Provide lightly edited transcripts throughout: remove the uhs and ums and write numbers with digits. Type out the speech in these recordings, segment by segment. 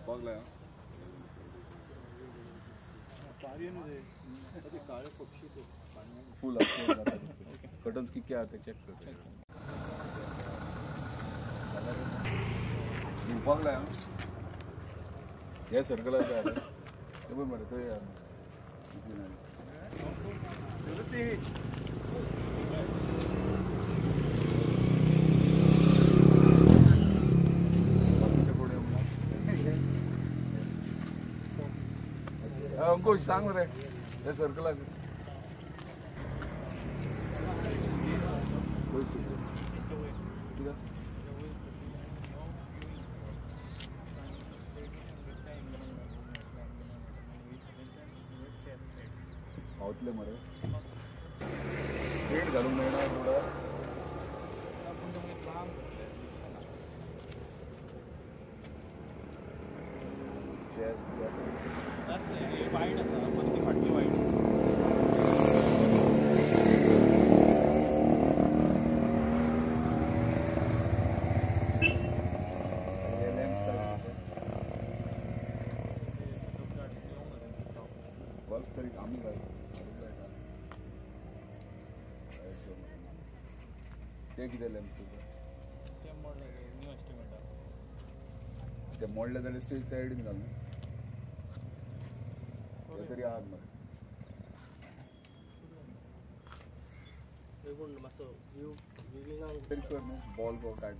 फुल curtains की क्या आते चेक करते या सर्कलाचे आले ते पण बरं ते अंकुश सांग रे या सर्कलाचे आवतले मरे रेट घालून मिळणार थोडं वाईट असा पण ती फाटली वाईट तरी आम्ही काय ते किती लेन्स ते मोडले न्यू एस्टिमेट ते मोडले जाल्यार स्टेज त्या सायडीन घाल ते तरी आहात मग तरी कर न्हू बॉल बॉल काय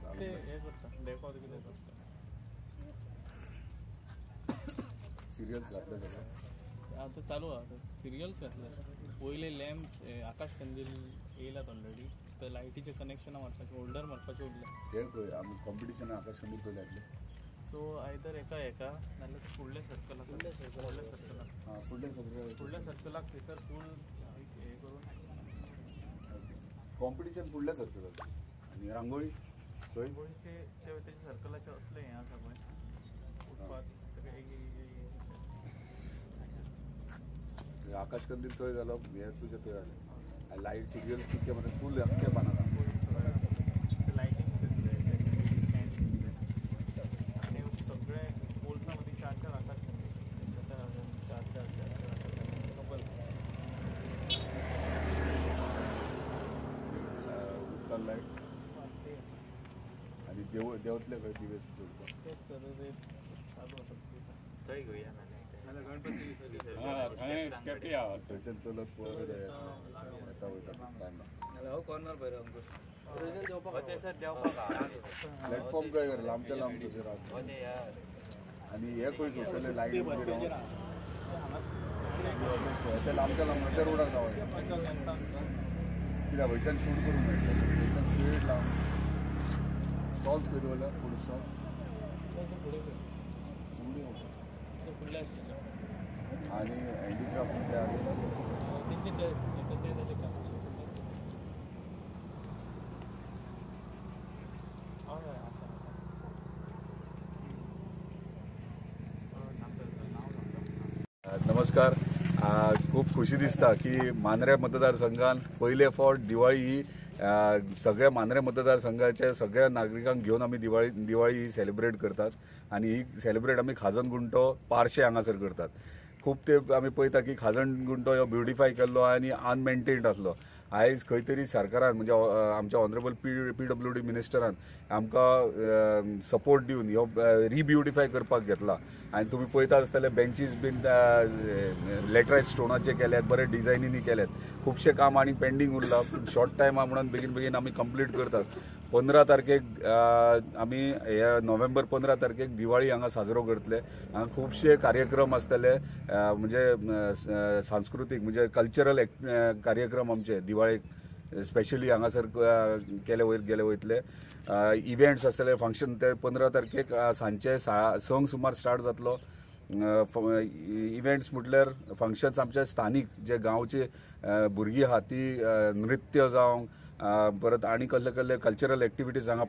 सिरियल्स घातले सगळे आता चालू आहे सिरियल्स घातले पयले लॅम्प आकाश कंदील येयलात ऑलरेडी तर लायटीचे कनेक्शन मारपाचे होल्डर मारपाचे उरले ते आमी कॉम्पिटिशन आकाश कंदील पयले घातले सो आयदर एका नाल्यार फुडल्या सर्कलाक फुडल्या सर्कलाक थंयसर फूल हे करून कॉम्पिटिशन फुडल्या सर्कलाक आनी रांगोळी रांगोळीचे तेजे सर्कलाचे असले हें आसा पळय उठपाक आकाश कंदील थंय घालप हे तुजे थंय जालें लायट सिरियल्स कितके म्हणजे फूल ते बांदता लायटिंग आनी सगळे पोल्सा मदीं चार आकाश कंदील उदकान लायट आनी देवतले खंय दिवे चलता तेच चालू आसा थंय घेवया थंयच्यान चलत परत येता वयता टायम कॉर्नर पळय प्लॅटफॉर्म काय कर लांबच्या लांब तुझे राहत आनी हे खंय सोडटले लायट ते लांबच्या लांब रोडाक जावं कित्याक वयच्यान शूट करूंक मेळटा वयच्यान स्ट्रेट लावन स्टॉल्स खंय दवरल्या फूड स्टॉल आणि हँडीक्राफ्ट नमस्कार खूप खुशी दिसता की मांद्रे मतदारसंघात पहिले फावट दिवाळी ही सगळ्या मांद्रे मतदारसंघाच्या सगळ्या नागरिकांक घेऊन आम्ही दिवाळी ही सेलिब्रेट करतात आणि ही सेलिब्रेट आम्ही खाजन गुंटो पार्शे हांगासर करतात खूप ते आम्ही पळयता की खाजन गुंटो हो ब्युटिफाय केल्लो आनी अनमेंटेन्ड आसलो आयज खंय तरी सरकारान म्हणजे आमच्या ऑनरेबल PWD मिनिस्टरान आमकां सपोर्ट दिवन ह्यो रिब्युटिफाय करपाक घेतला आनी तुमी पळयता आसतले बेंचीस बीन लॅटरायट स्टोनाचे केल्यात बरे डिझायनीनी केल्यात खूबशे काम आनी पेंडींग उरला शॉर्ट टायमा म्हणून बेगीन आमी कंप्लीट करतात 15 तारखेक आमी ह्या नोव्हेंबर 15 तारखेक दिवाळी हांगा साजरो करतले हांगा खुबशे कार्यक्रम आसतले म्हणजे सांस्कृतीक म्हणजे कल्चरल कार्यक्रम आमचे दिवाळेक स्पेशली हांगासर गेले वयतले इव्हेंट्स आसतले फंक्शन ते 15 तारखेक सांजचे 6 सुमार स्टार्ट जातलो इव्हेंट्स म्हटल्यार फंक्शन्स आमचे स्थानिक जे गांवचे भुरगीं आहा ती नृत्य जावं परत आनी कसले कसले कल्चरल एक्टिविटीज हांगा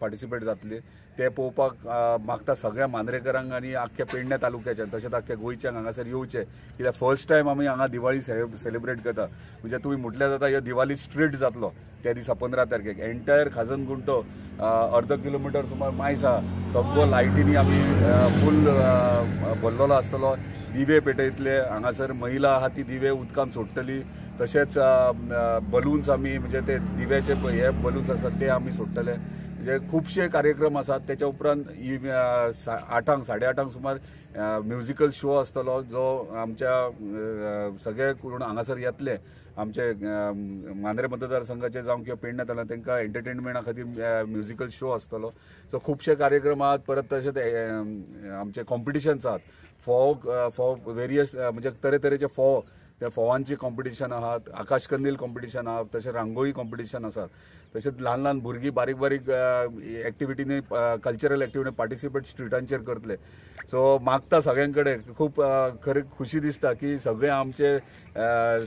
पार्टिसिपेट जातली ते पळोवपाक मागता सगळ्या मांद्रेकरांक आनी आख्ख्या पेडणे तालुक्याच्या तशेंच आख्ख्या गोंयच्यांक हांगासर येवचे कित्याक फर्स्ट टायम आमी हांगा दिवाळी सेलिब्रेट करता म्हणजे तुमी म्हटल्यार जाता ह्यो दिवाळी स्ट्रीट जातलो त्या दिसा 15 तारखेक एंटायर खाजनगुंटो अर्द किलोमिटर सुमार मायस आहा सगळो लायटींनी आमी फूल भरलेलो आसतलो दिवे पेटयतले हांगासर महिला आहा ती दिवे उदकान सोडटली तशेंच बलून्स आमी म्हणजे ते दिव्याचे हे बलून्स आसात ते आमी सोडटले म्हणजे खुबशे कार्यक्रम आसात त्याच्या उपरांत 8:30 सुमार म्युजिकल शो आसतलो जो आमच्या सगळे कोण हांगासर येतले आमचे मांद्रे मतदारसंघाचे जावं किंवा पेडणे तालुक्यात तांकां एंटरटेनमेंटा खातीर म्युजिकल शो आसतलो सो खुबशे कार्यक्रम आहात परत तशेंच आमचे कॉम्पिटिशन्स आहात फोव वेरियस म्हणजे तरेतरेचे फोव त्या फोवांची कॉम्पिटिशन आहात आकाशकंदील कॉम्पिटिशन आहात तशें रांगोळी कॉम्पिटिशन आसात तशेंच ल्हान ल्हान भुरगीं बारीक बारीक एक्टिविटीनी कल्चरल एक्टिविटी पार्टिसिपेट स्ट्रिटांचेर करतले सो मागता सगळ्यां कडेन खूब खरें खुशी दिसता की सगळे आमचे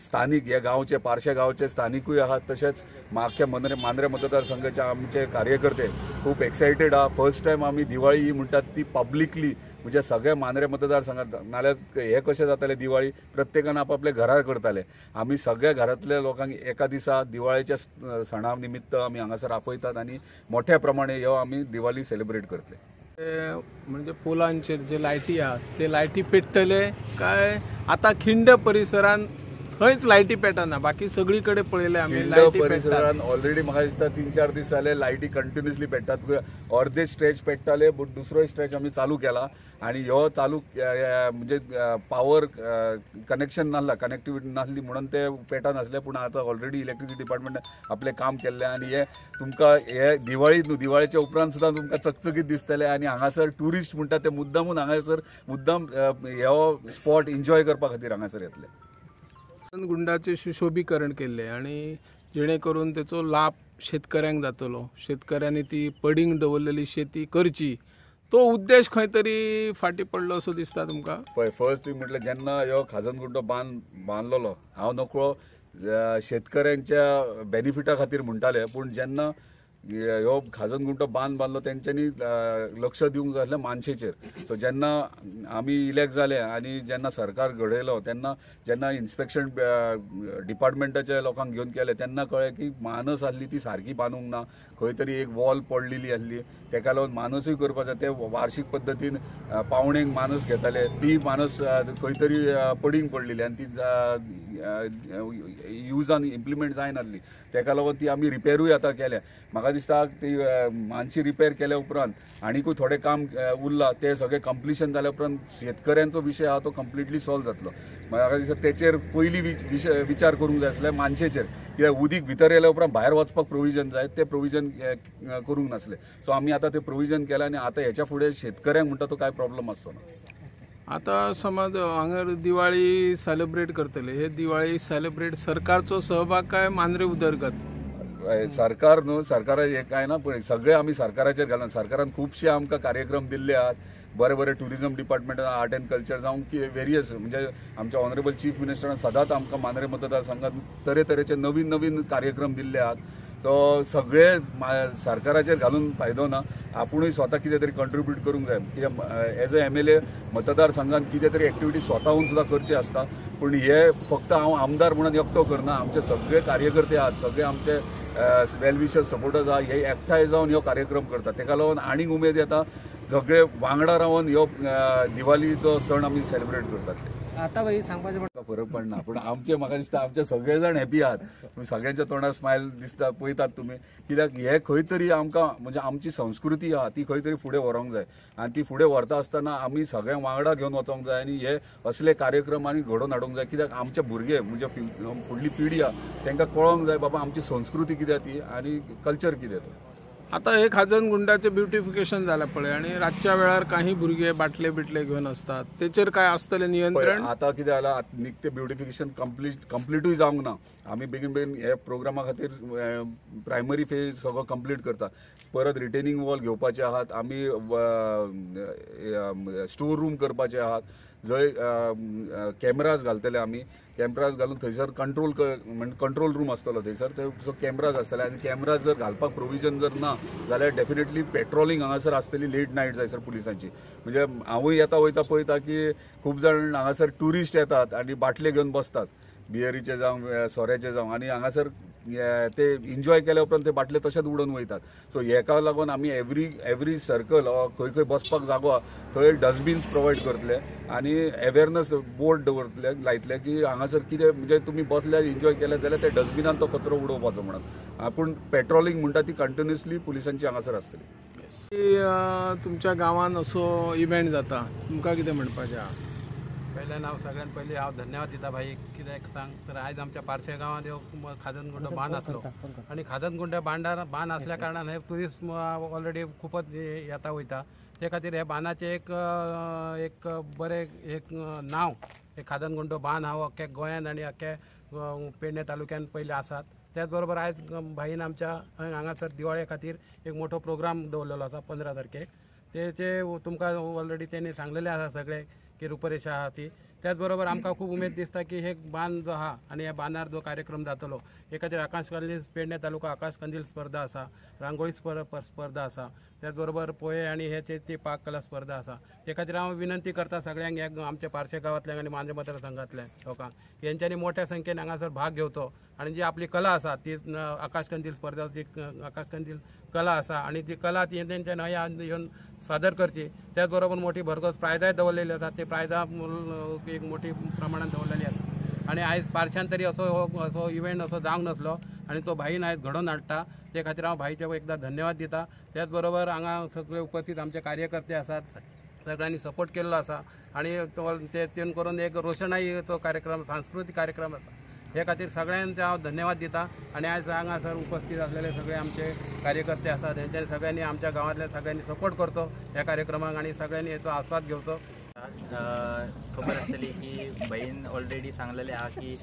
स्थानीक हे गांवचे पारशे गांवचे स्थानिकूय आहात तशेंच आख्ख्या मांद्रे मतदारसंघाचे आमचे कार्यकर्ते खूब एक्सायटेड आहा फर्स्ट टायम आमी दिवाळी ही म्हणटात ती पब्लिकली म्हणजे सगळे मांद्रे मतदारसंघात नाल्यार हे कशें जाताले दिवाळी प्रत्येकान आपापले घरार करताले आमी सगळ्या घरांतल्या लोकांक एका दिसा दिवाळेच्या सणा निमित्त आमी हांगासर आपयतात आनी मोठ्या प्रमाणे ह्यो आमी दिवाळी सेलिब्रेट करतले म्हणजे पोलांचेर जे लायटी आहात ते लायटी पेटतले काय आता खिंड परिसरान खंयच लायटी पेटना बाकी सगळीकडे पळयले आमी लायटी परिसरान ऑलरेडी म्हाका दिसता 3-4 दीस जाले लायटी कंटिन्युअसली पेटतात अर्धे स्ट्रेच पेटताले बट दुसरो स्ट्रेच आमी चालू केला आणि ह्यो चालू म्हणजे पावर कनेक्शन नासला कनेक्टिविटी नासली म्हणून ते पेटनासले पूण आता ऑलरेडी इलेक्ट्रिसिटी डिपार्टमेंट आपले काम केल्ले आणि हे तुमकां हे दिवाळी न्हू दिवाळेच्या उपरांत सुद्दां तुमकां चकचकीत दिसतले आणि हांगासर टुरिस्ट म्हणटा ते मुद्दामून हांगासर मुद्दाम ह्यो स्पॉट एन्जॉय करपा खातीर हांगासर येतले गुंडाचे सुशोभीकरण केले आणि जेणेकरून त्याचो लाभ शेतकऱ्यांक जातलो शेतकऱ्यांनी ती पडींग दवरलेली शेती करची तो उद्देश खंय तरी फाटी पडलो असो दिसता तुमकां पळय फर्स्ट थिंग म्हटल्यार जेन्ना ह्यो खाजनगुंटो बांदलेलो हांव नकळो शेतकऱ्यांच्या बेनिफिटा खातीर म्हणटाले पूण जेन्ना ह्यो खाजनगुंटो बांदलो तेंच्यांनी लक्ष दिवंक जाय आसलें मानशेचेर सो जेन्ना आमी इलेक्ट जाले आनी जेन्ना सरकार घडयलो तेन्ना जेन्ना इन्स्पेक्शन डिपार्टमेंटाच्या लोकांक घेवन केले तेन्ना कळ्ळें की मानस आसली ती सारकी बांदूंक ना खंय तरी एक वॉल पडलेली आसली तेका लागून मानसूय करपाक जाय ते वार्षिक पद्दतीन पावणेक मानस घेताले ती मानस खंय तरी पडींग पडलेली आनी ती युजान इम्प्लिमेंट जायनासली तेका लागून ती आमी रिपेरूय आतां केल्या म्हाका दिसता ती मानशी रिपेर केल्या उपरांत आनीकूय थोडें काम उरलां ते सगळें कंप्लिशन जाल्या उपरांत शेतकऱ्यांचो विशय आहा तो कंप्लिटली सॉल्व जातलो म्हाका दिसता तेचेर पयलीं विचार करूंक जाय आसले मानशेचेर कित्याक उदीक भितर येयल्या उपरांत भायर वचपाक प्रोविजन जाय ते प्रोविजन करूंक नासले सो आमी आतां ते प्रोविजन केलां आनी आतां हेच्या फुडें शेतकऱ्यांक म्हणटा तो कांय प्रॉब्लम आसचो ना आता समज हांगर दिवाळी सेलिब्रेट करतले हे दिवाळी सेलिब्रेट सरकारचो सहभाग काय मांद्रे उदरगत सरकार न्हू सरकारा हें कांय ना पूण सगळे आमी सरकाराचेर घालून सरकारान खुबशे आमकां कार्यक्रम दिल्ले आहात बरे बरे टुरिजम डिपार्टमेंटान आर्ट एंड कल्चर जावं की वेरियस म्हणजे आमच्या ऑनरेबल चीफ मिनिस्टरान सदांच आमकां मांद्रे मतदारसंघात तरेतरेचे नवीन नवीन कार्यक्रम दिल्ले आहात तो सगळे सरकाराचेर घालून फायदो ना आपुणूय स्वता कितें तरी कंट्रिब्यूट करूंक जाय कित्याक एज अ MLA मतदारसंघान कितें तरी एक्टिविटी स्वताहून सुद्दां करची आसता पूण हे फक्त हांव आमदार म्हणून एकटो करना आमचे सगळे कार्यकर्ते आहात सगळे आमचे वेल विशर्स सपोर्टर्स आहा हे एकठांय जावन ह्यो कार्यक्रम करतात तेका लागून आनीक उमेद येता सगळे वांगडा रावन ह्यो दिवाळीचो सण आमी सेलिब्रेट करतात आता भाई सांगपाचें फरक पडना पूण आमचे म्हाका दिसता आमचे सगळे जाण हॅपी आहात सगळ्यांच्या तोंडार स्मायल दिसता पळयतात तुमी कित्याक हे खंय तरी आमकां म्हणजे आमची संस्कृती आहा ती खंय तरी फुडें व्हरूंक जाय आनी ती फुडें व्हरता आसतना आमी सगळ्यांक वांगडा घेवन वचोंक जाय आनी हे असले कार्यक्रम आनी घडोवन हाडूंक जाय कित्याक आमचे भुरगे म्हणजे फुडली पिढी आहा तांकां कळोंक जाय बाबा आमची संस्कृती कितें ती आनी कल्चर कितें तो आता हे खाजनगुंडाचे ब्युटिफिकेशन झालं पळय आणि रातच्या वेळार काही भुरगे बाटले बिटले घेऊन असतात तेचेर काय असतले नियंत्रण आता कितें जाला निकते ब्युटिफिकेशन कंप्लीटूय जावंक ना आमी बेगीन हे प्रोग्रामा खातीर प्रायमरी फेज सगळो कंप्लीट करता परत रिटेनिंग वॉल घेवपाचे आहात आमी स्टोर रूम करपाचे आहात जंय कॅमेराज घालतले आमी कॅमेराज घालून थंयसर म्हणजे कंट्रोल रूम आसतलो थंयसर सो कॅमेराज आसतले आनी कॅमेराज जर घालपाक प्रोविजन जर ना जाल्यार डेफिनेटली पेट्रोलिंग हांगासर आसतली लेट नायट जायसर पुलिसांची. म्हणजे हांवूय येता वयता पळयता की खूब जाण हांगासर ट्युरिस्ट येतात आनी बाटले घेवन बसतात, बियरीचे जावं सोऱ्याचे जावं, आनी हांगासर ते एन्जॉय केल्या उपरांत ते बाटले तशेंच उडोवन वयतात. सो हेका लागून आमी एवरी सर्कल खंय खंय बसपाक जागो आहा थंय डस्टबिन्स प्रोवायड करतले आनी अवेरनस बोर्ड दवरतले लायतले की हांगासर कितें म्हणजे तुमी बसल्यार एन्जॉय केले जाल्यार ते डस्टबिनान तो कचरो उडोवपाचो म्हणून. पूण पेट्रोलिंग म्हणटा ती कंटिन्युअसली पुलिसांची हांगासर आसतली. तुमच्या गांवांत असो इव्हेंट जाता, तुमकां कितें म्हणपाचें आहा? पहिल्यान हांव सगळ्यात पयलीं हांव धन्यवाद दिता भाई. कित्याक सांग तर आयज आमच्या पारशे गांवांत खाजनगुंडो बांद आसलो आनी खाजनगुंडे बांद असल्या कारणान हे ट्युरिस्ट ऑलरेडी खूपच येता वयता. ते खातीर हे बांदाचे एक बरें एक नांव हे खाजनगुंडो बांद हांव अख्ख्या गोंयांत आनी अख्ख्या पेडणे तालुक्यान पयले आसात. त्याच बरोबर आयज भाईन आमच्या हांगासर दिवाळे खातीर एक मोठो प्रोग्राम दवरलेलो आसा 15 तारखेक. तेचे तुमकां ऑलरेडी तेणी सांगलेले आसा सगळे की रुपरेशा आहा ती. त्याच बरोबर आमकां खूब उमेद दिसता की हे बांद जो आहा आनी ह्या बांदार जो कार्यक्रम जातलो हे खातीर आकाश कंदील पेडणे तालुका आकाश कंदील स्पर्धा आसा, रांगोळी स्पर्धा आसा, त्याच बरोबर पोहे आनी हे ती पाककला स्पर्धा आसा. ते खातीर हांव विनंती करता सगळ्यांक ह्या आमच्या पारशे गांवांतल्या आनी मांद्रे मतदारसंघातल्या लोकांक हेंच्यांनी मोठ्या संख्येन हांगासर भाग घेवचो आनी जी आपली कला आसा ती आकाश कंदील स्पर्धा जी आकाश कंदील कला आसा आनी ती कला ती तेंच्यान येवन सादर करची. त्याच बरोबर मोठी भरघोस प्रायजाय दवरलेली आसा, ते प्रायजां एक मोठी प्रमाणात दवरलेली आसा. आनी आयज पारश्यान तरी असो इव्हेंट असो जावंक नासलो आनी तो भाईन आयज घडोवन हाडटा. ते खातीर हांव भाईचे एकदा धन्यवाद दिता. त्याच बरोबर हांगा सगळे उपस्थित आमचे कार्यकर्ते आसात, सगळ्यांनी सपोर्ट केल्लो आसा आनी तेन करून एक रोशनाई तो कार्यक्रम सांस्कृतीक कार्यक्रम आसा. हे खातीर सगळ्यांचे हांव धन्यवाद दिता. आनी आयज हांगासर उपस्थित असलेले सगळे आमचे कार्यकर्ते आसात तेंच्यांनी सगळ्यांनी आमच्या गांवांतल्या सगळ्यांनी सपोर्ट करचो ह्या कार्यक्रमाक आनी सगळ्यांनी हेचो आस्वाद घेवचो. खबर आसतली की बहीण ऑलरेडी सांगलेले आहा की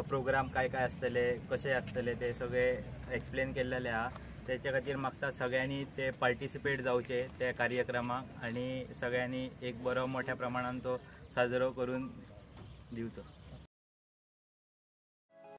प्रोग्राम काय आसतले, कशे आसतले ते सगळे एक्सप्लेन केल्लेले आहा. त्याच्या खातीर मागता सगळ्यांनी ते पार्टिसिपेट जावचे त्या कार्यक्रमाक आनी सगळ्यांनी एक बरो मोठ्या प्रमाणात तो साजरो करून दिवचो.